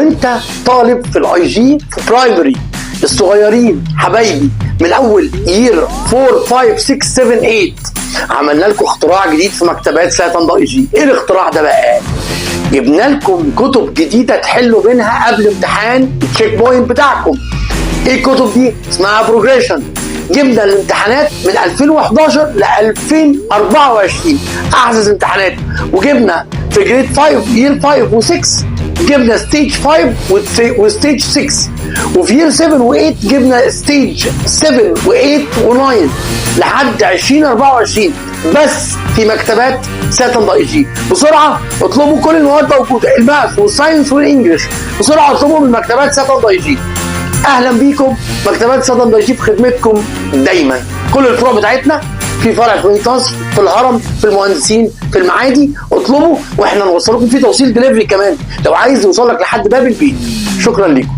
انت طالب في الاي جي في برايمري الصغيرين حبايبي من اول يير 4 5 6 7 8 عملنا لكم اختراع جديد في مكتبات ساتن اي جي. ايه الاختراع ده بقى؟ جبنا لكم كتب جديده تحلوا منها قبل امتحان التشيك بوينت بتاعكم. ايه الكتب دي؟ اسمها بروجريشن. جبنا الامتحانات من 2011 ل 2024 احدث امتحانات، وجبنا في جريد 5 يير 5 و6 جبنا ستيج 5 وستيج 6، وفي يير 7 و8 جبنا ستيج 7 و8 و9 لحد 2024 بس في مكتبات ساتن اي جي. بسرعه اطلبوا كل المواد موجوده، الماث والساينس والانجلش، بسرعه اطلبوا من مكتبات ساتن اي جي. اهلا بيكم، مكتبات ساتن اي جي في خدمتكم دايما. كل الفروع بتاعتنا في فرع في مدينة نصر، في الهرم، في المهندسين، في المعادي. اطلبوا واحنا نوصلكم، في توصيل دليفري كمان لو عايز يوصل لك لحد باب البيت. شكرا لكم.